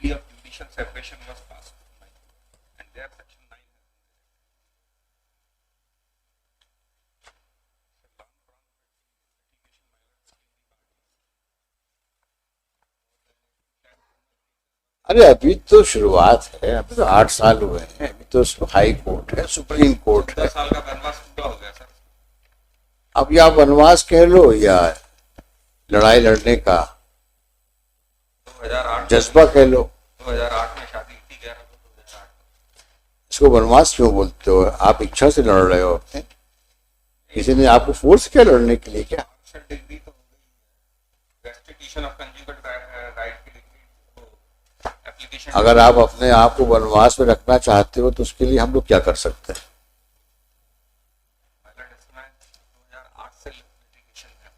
decree of judicial separation was passed, and there section 9 अरे अभी तो शुरुआत है, अभी तो 8 साल हुए हैं, अभी तो हाई कोर्ट है, सुप्रीम कोर्ट है। 10 साल का वनवास पूरा हो गया सर। अब या वनवास कह लो या लड़ाई लड़ने का 2008 जज्बा कह लो। 2008 में शादी की 11 इसको वनवास क्यों बोलते हो? आप इच्छा से लड़ रहे हो अपने, किसी ने आपको फोर्स किया लड़ने के लिए क्या? डिग्री तो हो गई, रेस्ट्रिक्शन ऑफ कंज्यूगेट राइट की डिग्री एप्लीकेशन। अगर आप अपने आप को वनवास में रखना चाहते हो तो उसके लिए हम लोग क्या कर सकते हैं? 2008 से लिटिगेशन है,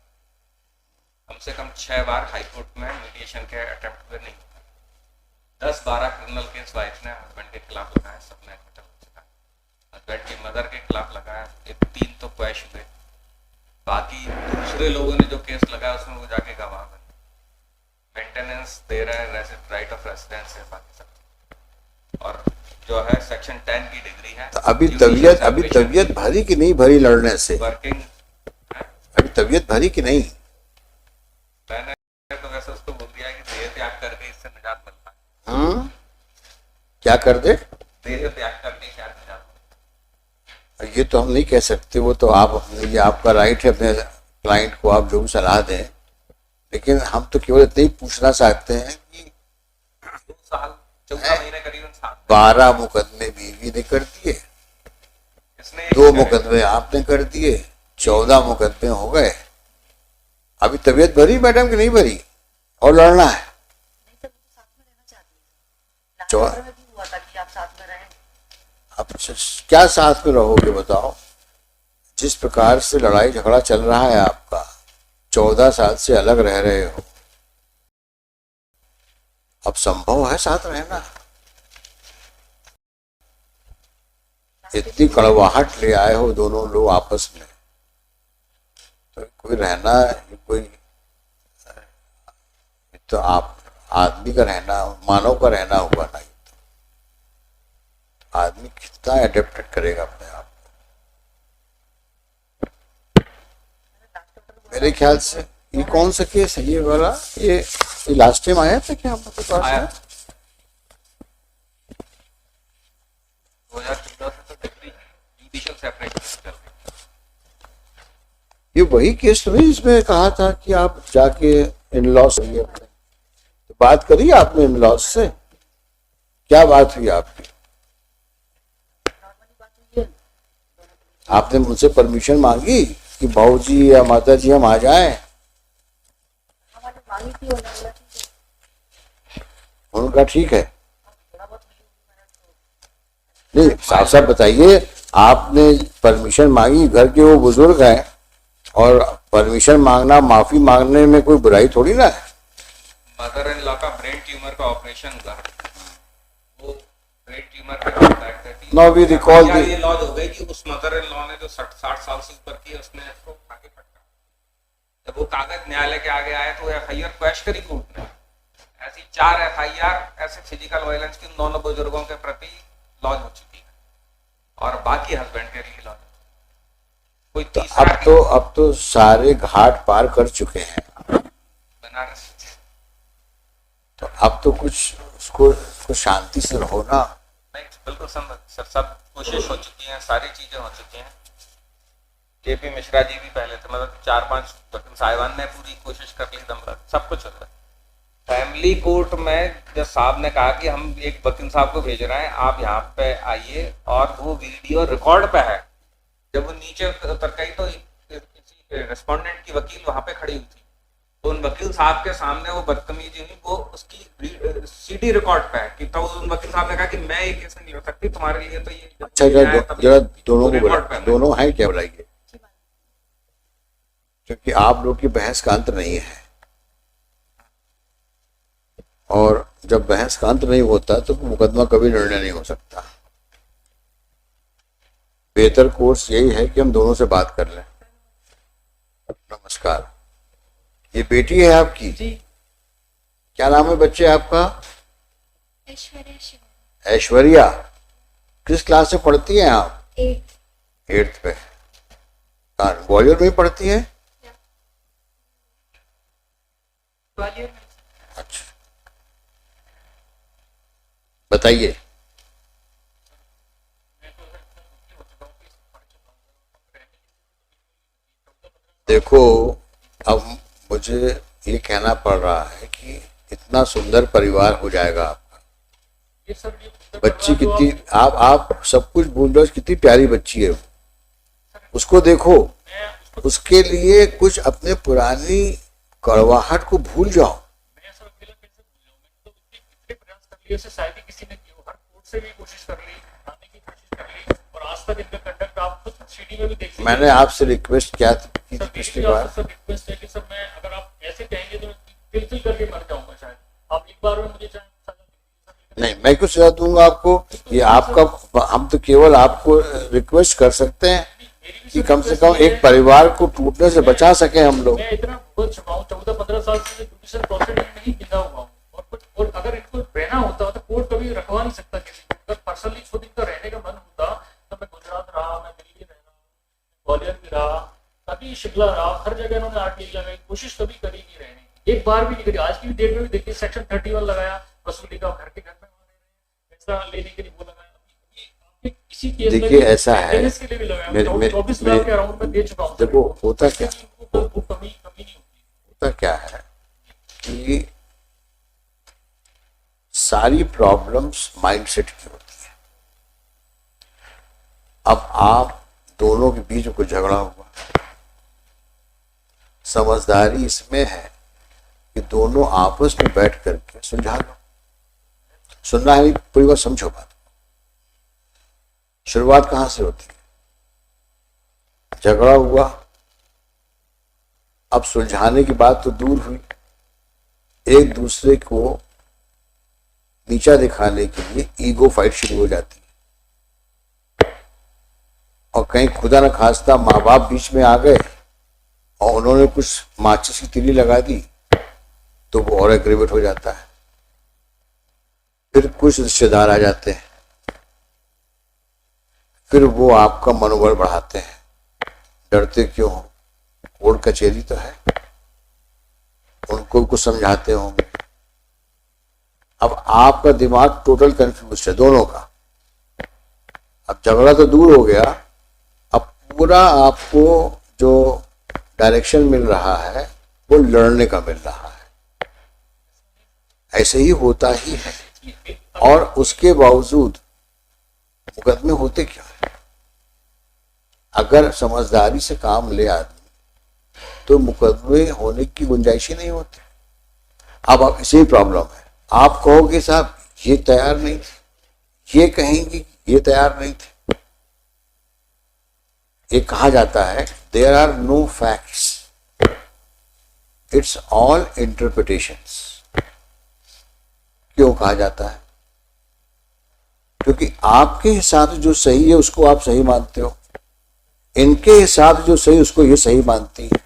कम से कम 6 बार हाई कोर्ट में मीडिएशन के अटेम्प्ट हुए नहीं, 10-12 क्रिमिनल केस वाइफ ने हस्बैंड के खिलाफ लगाया, सबने खत्म हो चुका। हस्बैंड की मदर के खिलाफ लगाया, 3 तो क्वैश हुए, बाकी दूसरे लोगों ने जो केस लगाया उसमें वो जाके गवाह बने, मेंटेनेंस दे रहा है, राइट ऑफ रेसिडेंस है, बाकी सब। और जो है सेक्शन 10 की डिग्री है। तो अभी तबीयत भरी कि नहीं भरी लड़ने से? वर्किंग अभी तबीयत भरी कि नहीं? मैंने तो वैसे उसको बोल दिया कि देह त्याग करके इससे निजात मिलता है। क्या कर दे? देह त्याग करके क्या निजात मिलता है? ये तो हम नहीं कह सकते, वो तो आप अपने, ये आपका राइट है, अपने क्लाइंट को आप जो भी सलाह दें, लेकिन हम तो केवल इतना ही पूछना चाहते हैं कि 2 साल 14 महीने करीबन 12 मुकदमे बीवी ने कर दिए, इसने 2 मुकदमे आपने कर दिए, 14 मुकदमे हो गए। अभी तबीयत भरी मैडम की नहीं भरी और लड़ना है? अब क्या साथ में रहोगे बताओ? जिस प्रकार से लड़ाई झगड़ा चल रहा है आपका, 14 साल से अलग रह रहे हो, अब संभव है साथ रहना? इतनी कड़वाहट ले आए हो दोनों लोग आपस में, तो कोई रहना, कोई तो आप आदमी का रहना, मानव का रहना हुआ नहीं, तो आदमी कितना एडेप्टेड करेगा अपने आप को? मेरे ख्याल से ये कौन सा केस है ये वाला? ये लास्ट टाइम आया था क्या आपके पास? आया 2014 से तो डिग्री जुडिशियल सेपरेशन चल रही। ये वही केस तो नहीं जिसमें कहा था कि आप जाके इन लॉस अपने, तो बात करी आपने इन लॉस से? क्या बात हुई आपकी? आपने मुझसे परमिशन मांगी कि भाऊजी या माताजी हम आ जाएं? उनका ठीक है, नहीं साफ साफ बताइए, आपने परमिशन मांगी, घर के वो बुजुर्ग हैं, और परमिशन मांगना, माफी मांगने में कोई बुराई थोड़ी ना है। मदर इन लॉ का ब्रेन ट्यूमर का ऑपरेशन हुआ, वो ब्रेन ट्यूमर का नाउ वी रिकॉल ये लॉज हो गई कि उस मदर इन लॉ ने जो 60 साल से ऊपर की उसने इसको आगे पटका। जब वो कागज न्यायालय के आगे आए तो एफआईआर क्वैश करी कोर्ट ने। ऐसी 4 एफआईआर ऐसे फिजिकल वायलेंस की दोनों बुजुर्गों के प्रति लॉज हो चुकी है, और बाकी हस्बैंड के लिए लॉज। कोई तो अब तो सारे घाट पार कर चुके हैं बनारस, तो अब तो कुछ शांति से रहो ना। नहीं बिल्कुल सर, सब कोशिश हो चुकी है, सारी चीजें हो चुकी हैं। केपी मिश्रा जी भी पहले थे, मतलब 4-5 वकील साहिबान ने पूरी कोशिश कर ली, दम लग सब कुछ होता है। फैमिली कोर्ट में जब साहब ने कहा कि हम एक वकील साहब को भेज रहे हैं, आप यहाँ पे आइए, और वो वीडियो रिकॉर्ड पे है। जब वो नीचे उतर गई तो रेस्पोंडेंट की वकील वहां पे खड़ी हुई थी, तो उन वकील साहब के सामने वो बदतमीजी हुई, वो उसकी सीडी रिकॉर्ड पे है कि तो उन वकील साहब ने कहा कि मैं ये केस नहीं हो सकती तुम्हारे लिए, तो ये अच्छा जरा दोनों को बुलाइए, दोनों हैं क्या बुलाइए, क्योंकि आप लोग की बहस का अंत नहीं है, और जब बहस का अंत नहीं होता तो मुकदमा कभी निर्णय नहीं हो सकता। बेहतर कोर्स यही है कि हम दोनों से बात कर लें। नमस्कार, ये बेटी है आपकी? जी। क्या नाम है बच्चे आपका? ऐश्वर्या शिव। ऐश्वर्या, किस क्लास में पढ़ती हैं आप? 8th। 8th पे। कहाँ, ग्वालियर में ही पढ़ती है? ग्वालियर में। अच्छा, बताइए। देखो, अब मुझे ये कहना पड़ रहा है कि इतना सुंदर परिवार हो जाएगा आपका। बच्ची कितनी, आप सब कुछ बोल रहे हो, कितनी प्यारी बच्ची है वो। उसको देखो, उसके लिए कुछ अपने पुरानी कड़वाहट को भूल जाओ। शायद ही किसी ने की हो, हर कोर्ट से भी कोशिश कर ली, आने की कोशिश कर ली, और आज तक इनका कंडक्ट आप खुद सीडी में भी देख लीजिए। मैंने आपसे रिक्वेस्ट किया थी पिछली बार। सर रिक्वेस्ट है कि सर मैं, अगर आप ऐसे कहेंगे तो फिल करके मर जाऊंगा शायद। आप एक बार में मुझे चाहे नहीं, मैं कुछ सजा दूंगा आपको, ये आपका, हम तो केवल आपको रिक्वेस्ट कर सकते हैं कि कम से कम एक परिवार को टूटने से बचा सके हम लोग। मैं इतना भुगत चुका हूँ, 14-15 साल से जुडिशियल प्रोसेस में नहीं बिंदा हुआ हूँ, और अगर इनको रहना होता तो कोर्ट कभी रखवा नहीं सकता किसी को। अगर पर्सनली खुद इनका रहने का मन होता तो मैं गुजरात रहा, मैं दिल्ली रहा, ग्वालियर भी रहा, कभी शिमला रहा, हर जगह इन्होंने आरटीआई लगाई, कोशिश कभी करी नहीं रहने, एक बार भी नहीं करी। आज की डेट में भी देखिए सेक्शन 31 लगाया, वसूली का घर के घर में पैसा लेने के लिए वो लगाया। किसी केस में देखिए ऐसा है, के लिए भी लगाया, 24 लाख के अराउंड में दे चुका हूँ। देखो होता क्या, कमी नहीं होती। होता क्या है कि सारी प्रॉब्लम्स माइंडसेट की होती है। अब आप दोनों के बीच में कुछ झगड़ा हुआ, समझदारी इसमें है कि दोनों आपस में बैठ करके सुलझा लो। सुनना है, पूरी बात समझो। बात शुरुआत कहां से होती है? झगड़ा हुआ, अब सुलझाने की बात तो दूर हुई, एक दूसरे को नीचा दिखाने के लिए ईगो फाइट शुरू हो जाती है। और कहीं खुदा न खास्ता माँ बाप बीच में आ गए और उन्होंने कुछ माचिस की तीली लगा दी तो वो और एग्रीवेट हो जाता है। फिर कुछ रिश्तेदार आ जाते हैं, फिर वो आपका मनोबल बढ़ाते हैं। डरते क्यों हो? कोर्ट कचहरी तो है, उनको कुछ समझाते होंगे। अब आपका दिमाग टोटल कंफ्यूज है दोनों का। अब झगड़ा तो दूर हो गया, अब पूरा आपको जो डायरेक्शन मिल रहा है वो लड़ने का मिल रहा है। ऐसे ही होता ही है। और उसके बावजूद मुकदमे होते क्या है? अगर समझदारी से काम ले आदमी तो मुकदमे होने की गुंजाइश ही नहीं होती। अब इसी प्रॉब्लम है, आप कहोगे साहब ये तैयार नहीं थे, ये कहेंगे ये तैयार नहीं थे। ये कहा जाता है there are no facts, it's all interpretations. क्यों कहा जाता है? क्योंकि आपके हिसाब से जो सही है उसको आप सही मानते हो, इनके हिसाब से जो सही उसको ये सही मानती है।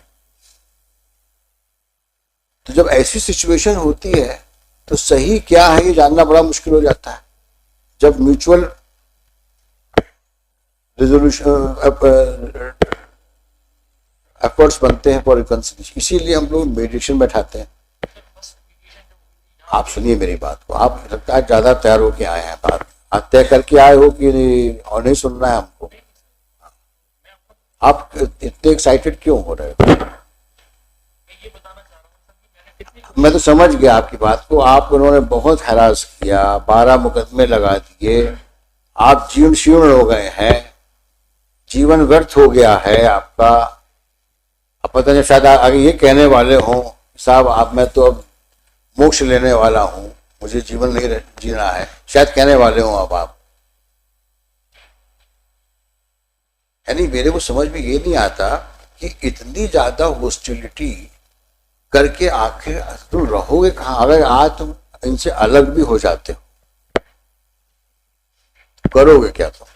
तो जब ऐसी सिचुएशन होती है तो सही क्या है ये जानना बड़ा मुश्किल हो जाता है। जब म्यूचुअल रिजोल्यूशन एफर्ट्स बनते हैं फॉर रिकंसिलिएशन, इसीलिए हम लोग मेडिटेशन बैठाते हैं। आप सुनिए मेरी बात को, आप लगता है ज्यादा तैयार होके आए हैं, बात तय करके आए हो कि नहीं, और नहीं सुनना है हमको। आप इतने एक्साइटेड क्यों हो रहे हो? मैं तो समझ गया आपकी बात को। आप उन्होंने बहुत हैरास किया, 12 मुकदमे लगा दिए, आप जीर्ण शीर्ण हो गए हैं, जीवन व्यर्थ हो गया है आपका। अब पता नहीं शायद आगे ये कहने वाले हों साहब आप, मैं तो अब मोक्ष लेने वाला हूं, मुझे जीवन नहीं जीना है, शायद कहने वाले हों अब आप। यानी मेरे को समझ में ये नहीं आता कि इतनी ज्यादा हॉस्टिलिटी करके आखिर तुम रहोगे कहाँ? अगर आज तुम इनसे अलग भी हो जाते हो तो करोगे क्या? तुम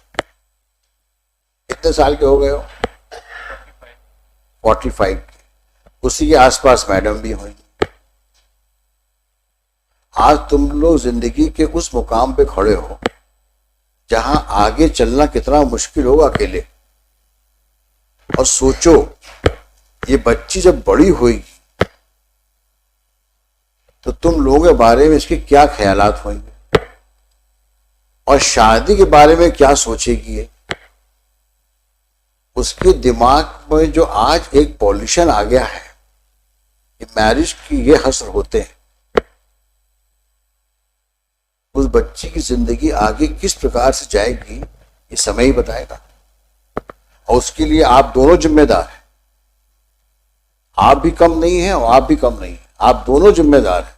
कितने साल के हो गए हो? 45 के। उसी के आसपास मैडम भी हुई। आज तुम लोग जिंदगी के उस मुकाम पे खड़े हो जहां आगे चलना कितना मुश्किल होगा अकेले। और सोचो ये बच्ची जब बड़ी होगी तो तुम लोगों के बारे में इसके क्या ख्यालात होंगे और शादी के बारे में क्या सोचेगी ये। उसके दिमाग में जो आज एक पॉल्यूशन आ गया है कि मैरिज की ये हसर होते हैं, उस बच्ची की जिंदगी आगे किस प्रकार से जाएगी ये समय ही बताएगा। और उसके लिए आप दोनों जिम्मेदार हैं। आप भी कम नहीं हैं और आप भी कम नहीं हैं, आप दोनों जिम्मेदार हैं।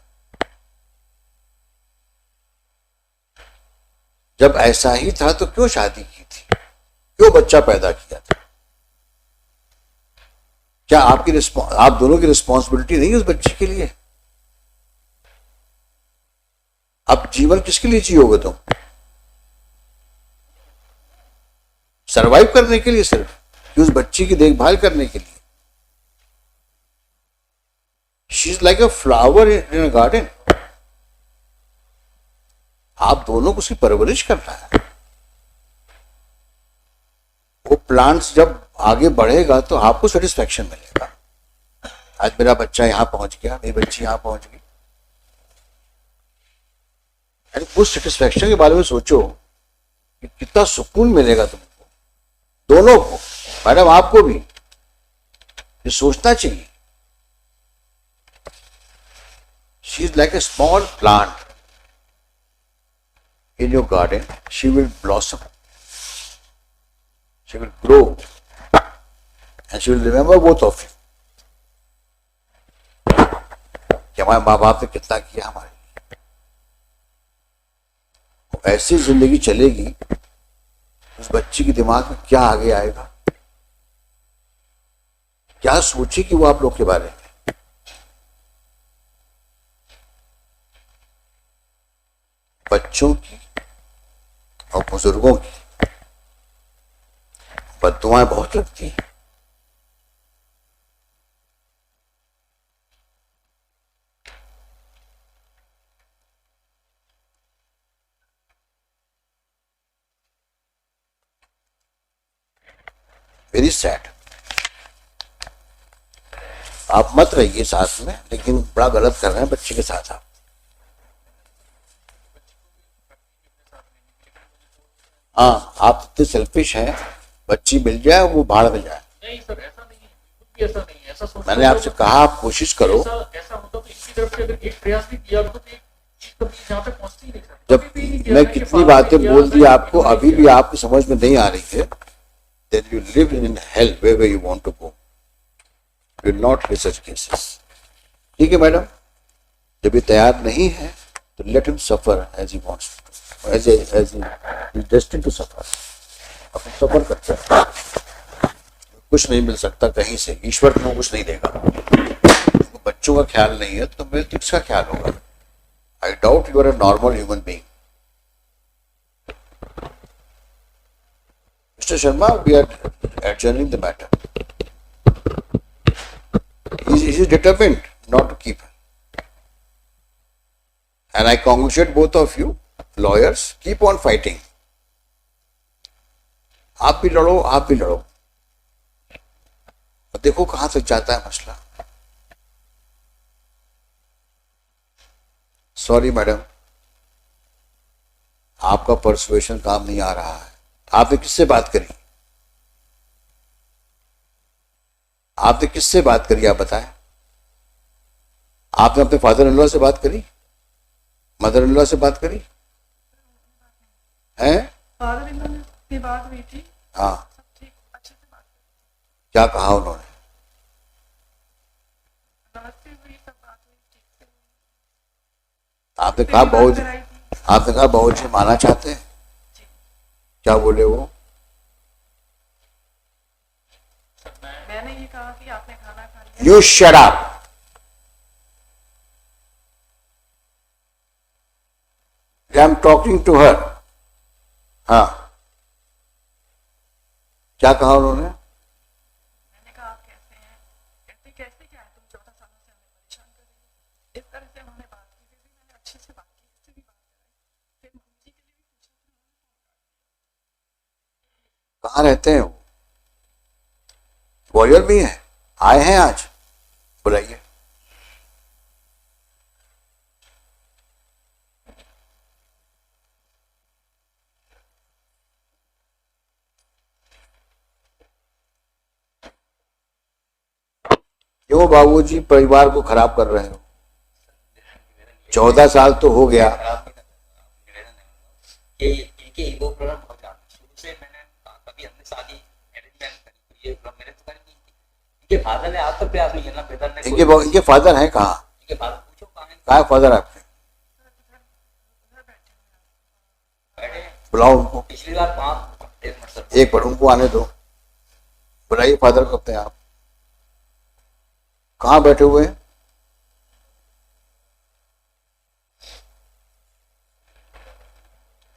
जब ऐसा ही था तो क्यों शादी की थी, क्यों बच्चा पैदा किया था? क्या आप दोनों की रिस्पॉन्सिबिलिटी नहीं है उस बच्चे के लिए? अब जीवन किसके लिए जियोगे तुम? सरवाइव करने के लिए सिर्फ, कि उस बच्ची की देखभाल करने के लिए? She is like a flower in a garden. आप दोनों को उसकी परवरिश करना है। वो प्लांट्स जब आगे बढ़ेगा तो आपको सेटिस्फैक्शन मिलेगा। आज मेरा बच्चा यहां पहुंच गया, मेरी बच्ची यहां पहुंच गई, उस सेटिस्फैक्शन के बारे में सोचो कि कितना सुकून मिलेगा तुमको, दोनों को, मैडम आपको भी ये सोचना चाहिए। She is like a small plant in your garden. She will blossom, she will grow, and she will remember both of you कि हमारे माँ बाप ने कितना किया हमारे लिए। ऐसी जिंदगी चलेगी, उस बच्ची के दिमाग में क्या आगे आएगा, क्या सोचेगी वो आप लोग के बारे में। बच्चों की और बुजुर्गों की बद्दुआएं बहुत लगती हैं। Very sad. आप मत रहिए साथ में, लेकिन बड़ा गलत कर रहे हैं बच्चे के साथ आप। हाँ, आप इतने सेल्फिश हैं, बच्ची मिल जाए वो भाड़ में जाए। नहीं सर, ऐसा नहीं है, बिल्कुल भी ऐसा नहीं है। ऐसा सोचना मैंने आपसे कहा आप कोशिश करो। ऐसा होता तो इनकी तरफ से अगर एक प्रयास भी किया होता तो एक चीज कभी यहाँ पे पहुंचती ही नहीं सर। जब कभी भी नहीं किया मैं ना कि कितनी फादर बातें ने किया, बोल दी सर, आपको, अभी भी आपकी समझ में नहीं आ रही है, then you live in hell wherever you want to go. You will not face such cases. ठीक है मैडम, जब ये तैयार नहीं है तो let him suffer as he wants to, as he is destined to suffer. अपन सफर करते हैं, कुछ नहीं मिल सकता कहीं से, ईश्वर को कुछ नहीं देगा। तो बच्चों का ख्याल नहीं है तो मेरे किसका ख्याल होगा? I doubt you are a normal human being. Mr. Sharma, we are adjourning the matter. He is determined not to keep her. And I congratulate both of you, lawyers, keep on fighting. आप भी लड़ो, आप भी लड़ो, और देखो कहां तक जाता है मसला। सॉरी मैडम, आपका परसुएशन काम नहीं आ रहा है। आपने किससे बात करी? आपने किससे बात करी आप बताएं? आपने अपने फादर इन लॉ से बात करी, मदर इन लॉ से बात करी हैं? फादर इन लॉ की बात हुई थी। हाँ, सब ठीक, अच्छे से बात हुई। क्या कहा उन्होंने? नमस्ते हुई, सब बात हुई ठीक से। आपने कहा मेरी बात बहुत, कराई थी। आपने कहा बहुत जी माना चाहते हैं? जी। क्या बोले वो? मैंने ये कहा कि आपने खाना खा लिया। You shut up. I am talking to her. हाँ, क्या कहा उन्होंने? मैंने कहा आप कैसे हैं? कहते कैसे क्या है, तुम 14 सालों से हमें परेशान कर रही हो। इस तरह से उन्होंने बात की, फिर भी मैंने अच्छे से कहाँ रहते हैं वो? ग्वालियर में ही है, आए हैं आज, बुलाइए। क्यों बाबूजी परिवार को खराब कर रहे हो? 14 साल तो हो गया। इनके ईगो प्रॉब्लम बहुत ज्यादा शुरू से मैंने कभी अपनी शादी अरेंजमेंट करी, ये प्रॉब्लम मेरे तो करी नहीं थी। इनके फादर ने आज तक प्रयास नहीं किया, ब्रदर ने। इनके फादर हैं कहाँ? इनके फादर पूछो कहाँ है फादर आपके? बैठे, बुलाओ उनको। पिछली बार 5 मिनट एक बार उनको आने दो, बुलाइए फादर को अपने आप। कहाँ बैठे हुए हैं?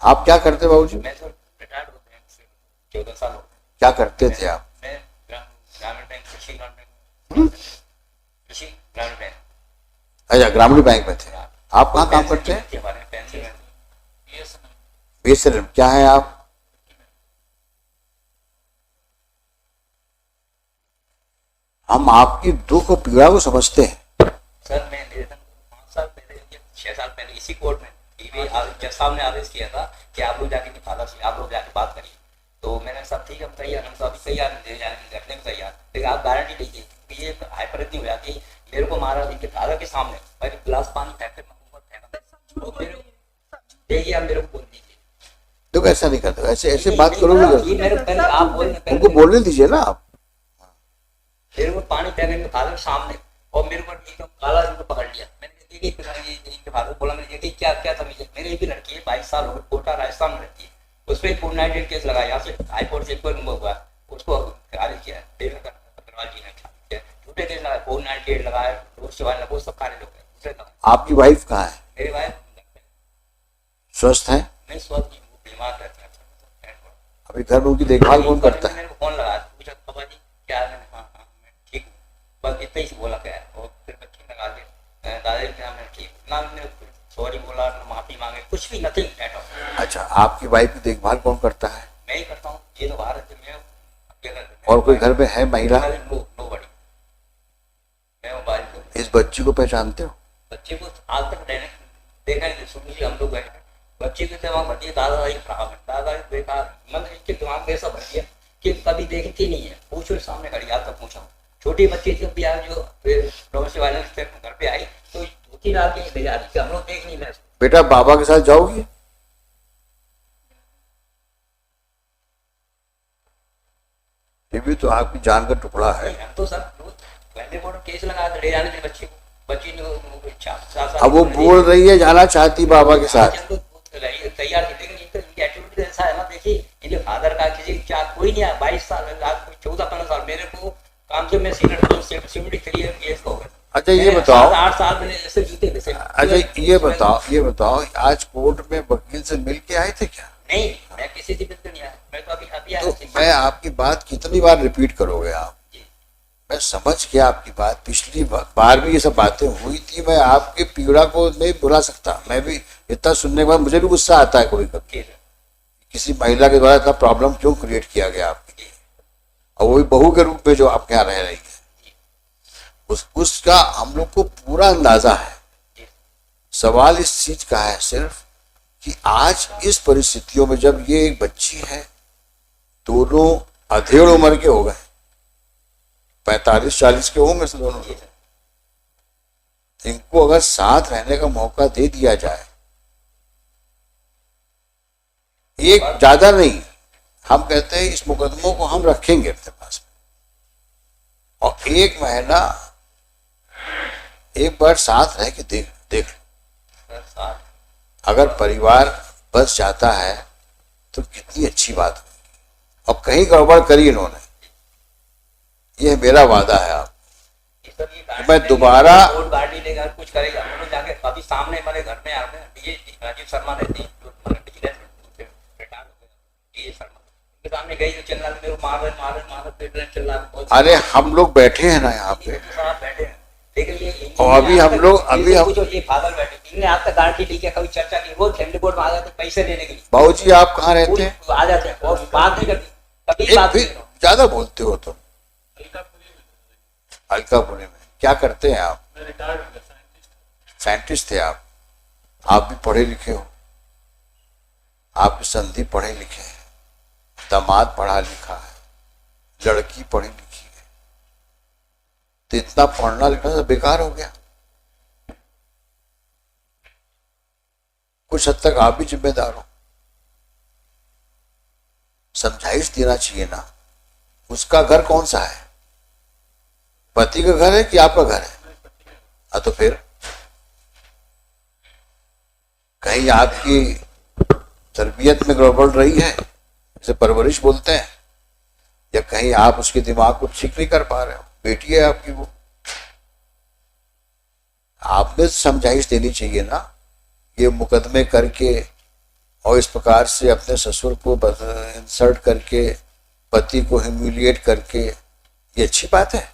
आप क्या करते बाबूजी? मैं तो रिटायर्ड हो गया, 14 साल हो गए। क्या करते थे आप? मैं ग्रामीण बैंक, कृषि ग्रामीण बैंक। अच्छा, ग्रामीण बैंक में थे आप। कहाँ काम करते हैं? हमारे पेंशन में BSNL क्या है आप? हम आपकी दुख और पीड़ा को समझते हैं। सर मैं 5 साल पहले, 6 साल पहले इसी कोर्ट में जज साहब ने आदेश किया था कि आप लोग जाके फादर से आप लोग जाके बात करिए। तो मैंने सब ठीक है, हम तैयार, हम तो अभी तैयार दे जाने रखने में तैयार, लेकिन आप गारंटी लीजिए कि ये हाइपर इतनी हो जाती है। मेरे को मारा इनके फादर के सामने, मेरे गिलास पानी फेंकते देखिए, आप मेरे को बोल दीजिए। देखो ऐसा नहीं करते, ऐसे ऐसे बात करोगे। आप बोलने उनको बोलने दीजिए ना आप। मेरे को पानी फेंकने के फादर के सामने, और मेरे को एकदम काला इनको पकड़ लिया। मैंने इनके फादर बोला, मैंने देखी क्या क्या समझे। मेरी भी लड़की है, 22 साल हो गए, कोटा राजस्थान में रहती है। उस पर 498 केस लगा, यहाँ से हाईकोर्ट से कोई हुआ, उसको खारिज किया है। झूठे केस लगाए, 498 लगाए, वो सब खारिज हो गए। आपकी वाइफ कहाँ है? मेरी वाइफ स्वस्थ है? मैं स्वस्थ हूँ, बीमार रहती है। अभी घर में उनकी देखभाल कौन करता है? मेरे को फोन लगा, पूछा पापा जी क्या है? हाँ मैं ठीक हूँ, बस इतना ही बोला क्या है। और फिर बच्ची लगा के दादाजी क्या, मैं ठीक ना, मैंने सॉरी बोला, माफी मांगे, कुछ भी नथिंग। अच्छा, आपकी वाइफ की देखभाल कौन करता है? मैं ही करता हूँ, ये तो बाहर रहते, मैं और कोई घर में है महिला? नो बड़ी, मैं वो बाहर हूँ। इस बच्ची को पहचानते हो? बच्चे को आज तक देखा नहीं, शुरू से हम लोग बैठे, बच्चे को दिमाग भर दिया, दादाजी खराब है, दादाजी बेकार, मतलब इसके दिमाग में ऐसा भर दिया कि कभी देखती नहीं है। पूछो सामने खड़ी, आज तक पूछा, छोटी बच्ची थी भी आज जो प्रवासी वाले घर पे आई तो धोती डाल के ले जा रही थी, हम लोग देख नहीं रहे। बेटा बाबा के साथ जाओगी? ये भी तो आपकी जान का टुकड़ा है। हम तो सर पहले केस लगा ले जाने थे बच्चे को, बच्ची ने इच्छा। अब वो बोल रही है जाना चाहती बाबा के साथ। तैयार थी, लेकिन इनकी एटीट्यूड ऐसा है ना, देखिए इनके फादर का किसी कोई नहीं है, 22 साल 14-15 साल मेरे को काम से मैं सिमड़ी करिए केस हो गया। अच्छा ये बताओ, 8 साल मैंने ऐसे जीते वैसे। अच्छा ये बताओ आज कोर्ट में वकील से मिल के आए थे क्या? नहीं, मैं किसी से मिलकर नहीं आया, मैं तो अभी आया। तो मैं आपकी बात कितनी बार रिपीट करोगे आप? मैं समझ गया आपकी बात, पिछली बार भी ये सब बातें हुई थी। मैं आपकी पीड़ा को नहीं भुला सकता, मैं भी इतना सुनने के बाद मुझे भी गुस्सा आता है कभी कभी, किसी महिला के द्वारा इतना प्रॉब्लम क्यों क्रिएट किया गया आपके लिए, और वो भी बहू के रूप में जो आपके यहाँ रह रही है, उसका हम लोग को पूरा अंदाजा है। सवाल इस चीज का है सिर्फ कि आज इस परिस्थितियों में जब ये एक बच्ची है, दोनों अधेड़ उम्र के हो गए, 45-40 के होंगे से दोनों, इनको अगर साथ रहने का मौका दे दिया जाए, एक ज्यादा नहीं, हम कहते हैं इस मुकदमों को हम रखेंगे अपने पास में, और 1 महीना एक बार साथ रह के देख लो। अगर परिवार बस जाता है तो कितनी अच्छी बात है। और कहीं गड़बड़ करी इन्होंने, ये मेरा वादा है आप, मैं दोबारा गाड़ी लेगा कुछ करेगा, हम लोग जाके अभी सामने हमारे घर में आते हैं, राजीव शर्मा रहती है, सामने गई तो चिल्ला मेरे को मार पेट चिल्ला। अरे हम लोग बैठे हैं ना यहाँ पे, बैठे हैं, लेकिन और अभी हम ये फादर बैठे, इनने आज तक गारंटी ली कभी चर्चा की, वो फैमिली कोर्ट में आ जाते पैसे लेने के लिए। बाबूजी आप कहाँ रहते हैं? आ जाते हैं और बात नहीं करती, अभी एक बात भी कर रहा हूँ। ज्यादा बोलते हो तुम। अलकापुरी में क्या करते हैं आप? मैं रिटायर्ड हो गया, साइंटिस्ट। साइंटिस्ट थे आप भी पढ़े लिखे हो, आपके संधि पढ़े लिखे हैं, दामाद पढ़ा लिखा है, लड़की पढ़ी लिखी है, तो इतना पढ़ना लिखना तो बेकार हो गया। कुछ हद तक आप भी जिम्मेदार हो, समझाइश देना चाहिए ना। उसका घर कौन सा है? पति का घर है कि आपका घर है? हाँ तो फिर कहीं आपकी तरबियत में गड़बड़ रही है, जैसे परवरिश बोलते हैं, या कहीं आप उसके दिमाग को ठीक नहीं कर पा रहे हो। बेटी है आपकी, वो आपने समझाइश देनी चाहिए ना। ये मुकदमे करके और इस प्रकार से अपने ससुर को इंसल्ट करके, पति को ह्यूमिलिएट करके, ये अच्छी बात है?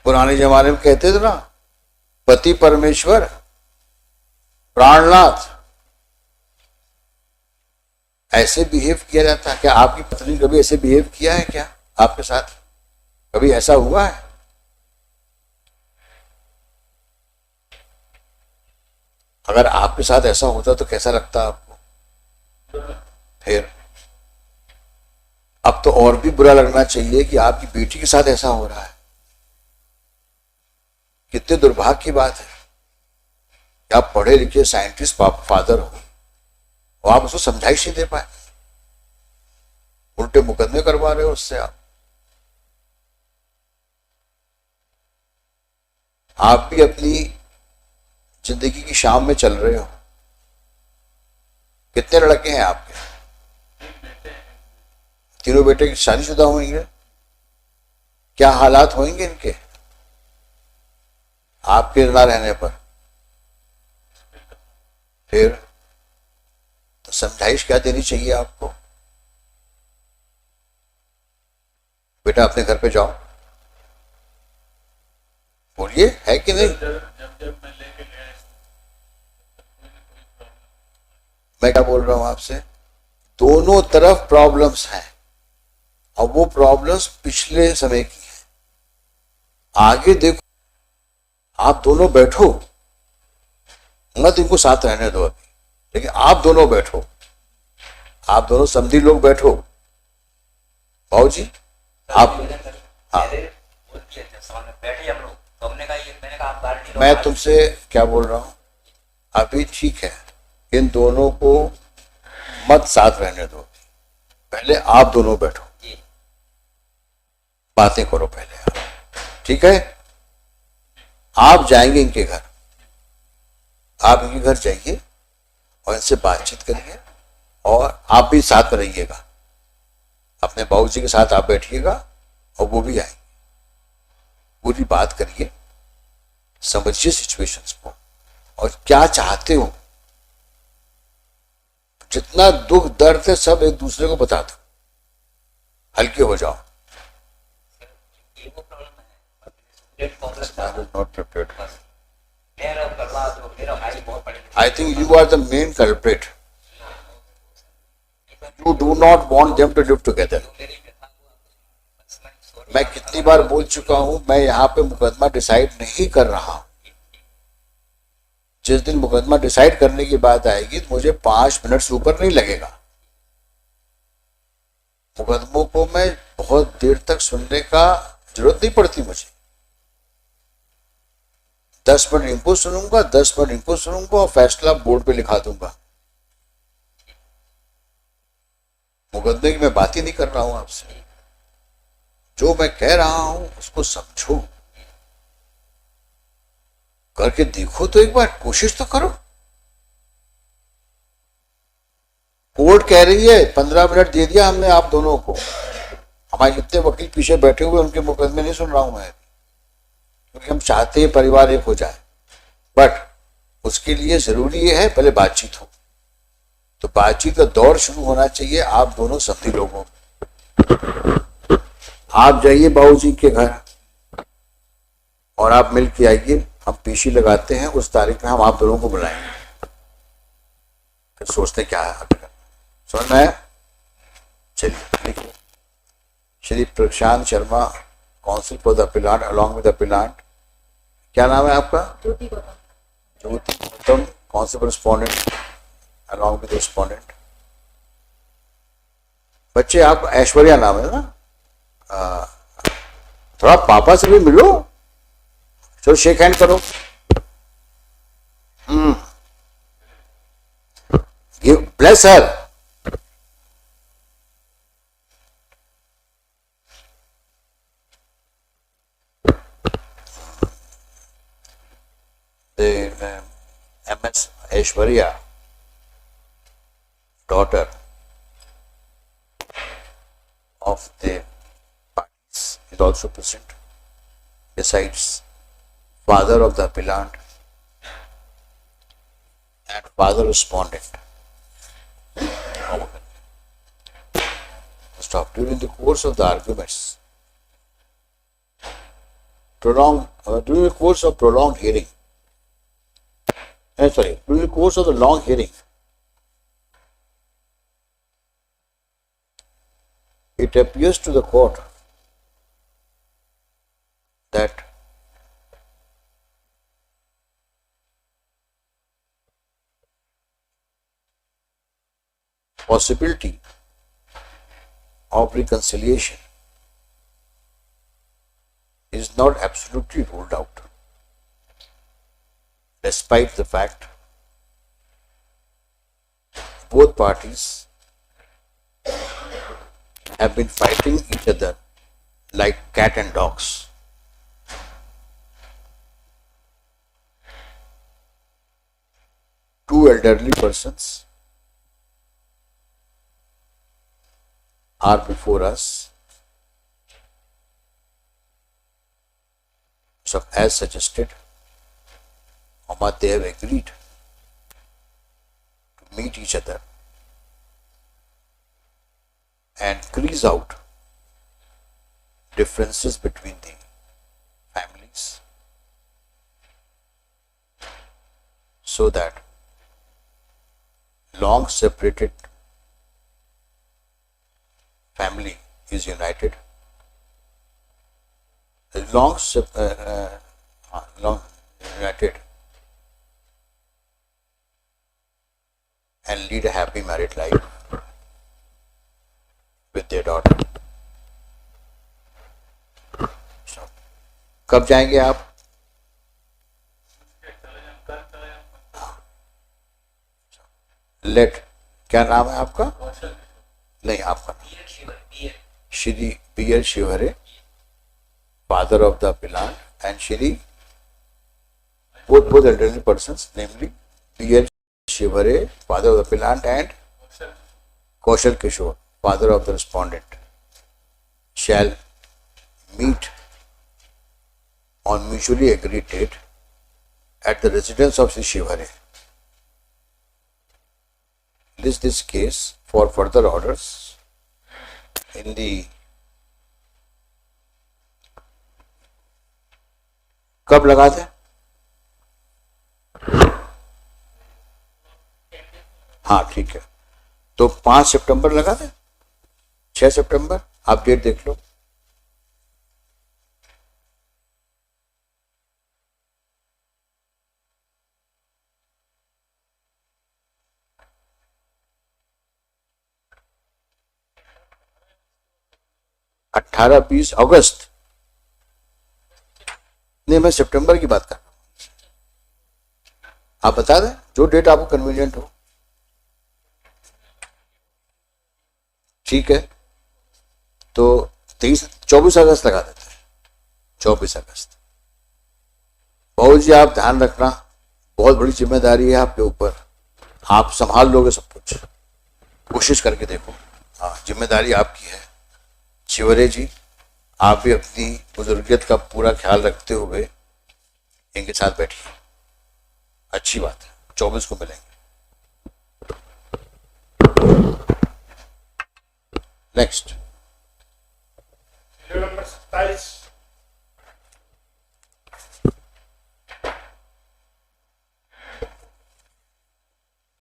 पुराने जमाने में कहते थे ना, पति परमेश्वर प्राणनाथ। ऐसे बिहेव किया जाता है क्या? आपकी पत्नी कभी ऐसे बिहेव किया है क्या आपके साथ? कभी ऐसा हुआ है? अगर आपके साथ ऐसा होता तो कैसा लगता आपको? फिर अब तो और भी बुरा लगना चाहिए कि आपकी बेटी के साथ ऐसा हो रहा है। कितने दुर्भाग्य की बात है कि आप पढ़े लिखे साइंटिस्ट फादर हो और आप उसको समझाइश नहीं दे पाए, उल्टे मुकदमे करवा रहे हो उससे। आप भी अपनी जिंदगी की शाम में चल रहे हो। कितने लड़के हैं आपके? तीनों बेटे शादीशुदा होंगे। क्या हालात होंगे इनके आपके ना रहने पर? फिर तो समझाइश क्या देनी चाहिए आपको? बेटा अपने घर पे जाओ, बोलिए, है कि नहीं? जब मैं लेके गया मैं क्या बोल रहा हूं आपसे, दोनों तरफ प्रॉब्लम्स हैं और वो प्रॉब्लम्स पिछले समय की हैं। आगे देखो, आप दोनों बैठो, मत इनको साथ रहने दो अभी, लेकिन आप दोनों बैठो, आप दोनों समधी लोग बैठो। भाऊ जी आप, हाँ, बैठे हम लोग, तो हमने कहा ये, मैंने कहा आप गाड़ी मैं तुमसे क्या बोल रहा हूं, अभी ठीक है, इन दोनों को मत साथ रहने दो, पहले आप दोनों बैठो, बातें करो पहले आप, ठीक है? आप जाएंगे इनके घर, आप इनके घर जाइए और इनसे बातचीत करिए और आप भी साथ में रहिएगा, अपने बाबू जी के साथ आप बैठिएगा और वो भी आएंगे। पूरी बात करिए, समझिए सिचुएशंस को और क्या चाहते हो। जितना दुख दर्द है सब एक दूसरे को बता दो, हल्के हो जाओ। I think you are the main culprit. You do not want them to live together. मैं कितनी बार बोल चुका हूं, मैं यहाँ पे मुकदमा डिसाइड नहीं कर रहा हूं। जिस दिन मुकदमा डिसाइड करने की बात आएगी तो मुझे 5 मिनट से ऊपर नहीं लगेगा। मुकदमों को मैं बहुत देर तक सुनने का जरूरत नहीं पड़ती मुझे। 10 मिनट इनको सुनूंगा, 10 मिनट इनको सुनूंगा और फैसला बोर्ड पे लिखा दूंगा। मुकदमे की मैं बात ही नहीं कर रहा हूं आपसे। जो मैं कह रहा हूं उसको समझो, करके देखो तो एक बार, कोशिश तो करो। कोर्ट कह रही है 15 मिनट दे दिया हमने आप दोनों को। हमारे जितने वकील पीछे बैठे हुए उनके मुकदमे नहीं सुन रहा हूं मैं, क्योंकि हम चाहते हैं परिवार एक हो जाए, बट उसके लिए जरूरी है पहले बातचीत हो। तो बातचीत का दौर शुरू होना चाहिए आप दोनों समधी लोगों। आप जाइए बाबूजी के घर और आप मिल के आइए, हम पेशी लगाते हैं, उस तारीख में हम आप दोनों को बुलाएंगे। फिर सोचते क्या है आगे। समझ में आया? चलिए लिखिए, Shri Prashant Sharma, counsel for the appellant along with appellant, क्या नाम है आपका? Jyoti Gautam. Jyoti Gautam, counsel respondent along with respondent. बच्चे आप ऐश्वर्या नाम है ना? थोड़ा पापा से भी मिलो, चलो शेक हैंड करो। Give bless her. MS Aishwarya, daughter of the parties, is also present. Besides, father of the appellant and father respondent. Stop. During the course of the arguments, during the course of prolonged hearing, during the course of the long hearing, it appears to the court that possibility of reconciliation is not absolutely ruled out, despite the fact both parties have been fighting each other like cat and dogs. Two elderly persons are before us. So, as suggested, they have agreed to meet each other and crease out differences between the families so that long separated family is united. Long united and lead a happy married life with their daughter. कब जाएंगे आप? Late, क्या नाम है आपका? नहीं, आपका Shri BL Shivhare, father of the appellant, and Shri, both elderly persons, namely BL Shivare, father of the appellant, and Kaushal Kishore, father of the respondent, shall meet on mutually agreed date at the residence of Shri Shivare. List this case for further orders in the कब लगा थे? हाँ ठीक है, तो 5 सितंबर लगा थे, 6 सितंबर, आप डेट देख लो। अठारह 20 अगस्त, नहीं मैं सितंबर की बात कर रहा हूं, आप बता दें जो डेट आपको कन्वीनियंट हो। ठीक है, तो 24 अगस्त लगा देते हैं, 24 अगस्त। बहुत जी आप ध्यान रखना, बहुत बड़ी जिम्मेदारी है आपके ऊपर, आप संभाल लोगे सब कुछ, कोशिश करके देखो। हाँ, जिम्मेदारी आपकी है। शिवरे जी, आप भी अपनी बुजुर्गियत का पूरा ख्याल रखते हुए इनके साथ बैठिए, अच्छी बात है। 24 को मिलेंगे। Next number 27